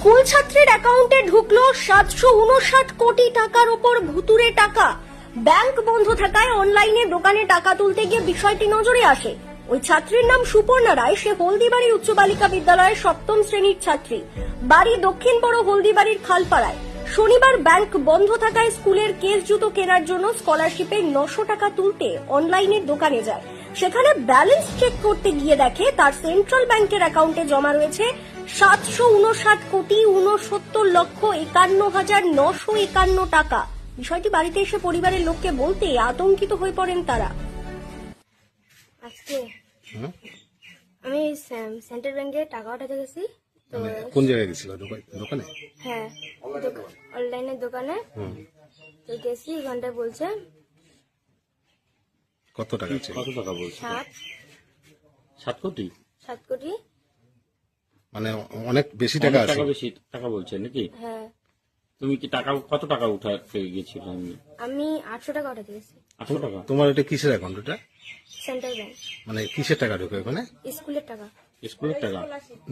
School ছাত্রীর অ্যাকাউন্টে ঢুকলো 759 কোটি টাকার উপর ভুতুরে টাকা। ব্যাংক বন্ধ থাকায় অনলাইনে দোকানে টাকা তুলতে গিয়ে বিষয়টি নজরে আসে। ওই ছাত্রীর নাম সুপর্ণা রায়। সে হলদিবাড়ি উচ্চ বালিকা বিদ্যালয়ের 7ম শ্রেণীর ছাত্রী। বাড়ি দক্ষিণ বড় হলদিবাড়ির খালপাড়ায়। শনিবার ব্যাংক বন্ধ থাকায় স্কুলের কেস জুতো কেনার জন্য স্কলারশিপের 900 টাকা তুলতে অনলাইনের দোকানে যায়। সেখানে ব্যালেন্স চেক করতে গিয়ে দেখে তার সেন্ট্রাল ব্যাংকের অ্যাকাউন্টে জমা রয়েছে 759 কোটি 69,51,951 টাকা। বিষয়টি বাড়িতে এসে পরিবারের লোককে বলতে আতঙ্কিত হয়ে পড়েন তারা। আজকে আমি সেন্ট্রাল ব্যাংকে টাকা উঠাতে গেছি। তো কোন জায়গায় গেছিল? দোকানে? হ্যাঁ, অনলাইনের দোকানে তো গেছি। ঘন্টায় বলছে কত টাকা আছে? কত টাকা বলছে? 7 কোটি। 7 কোটি। মানে অনেক বেশি টাকা আছে। বেশি টাকা বলছে নাকি? হ্যাঁ, তুমি কি টাকা কত টাকা উঠাতে গেছিল? আমি 800 টাকা উঠাতে গেছি। 800 টাকা? তোমার এটা কিসের অ্যাকাউন্ট? এটা সেন্ট্রাল ব্যাংক, মানে কিসের টাকা ঢোকে ওখানে? স্কুলের টাকা। স্কুলের টাকা?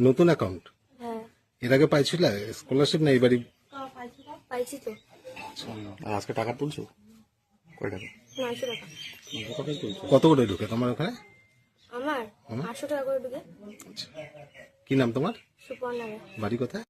নতুন অ্যাকাউন্ট? হ্যাঁ, এর আগে পাইছিল স্কলারশিপ না এবারই? পাইছি তো। আর আজকে টাকা তুলছো কয় টাকা? 900 টাকা। কত করে ঢোকে তোমার ওখানে? আমার 800 টাকা করে ঢুকে। কি নাম তোমার? সুপর্ণা রায়। বাড়ি কোথায়?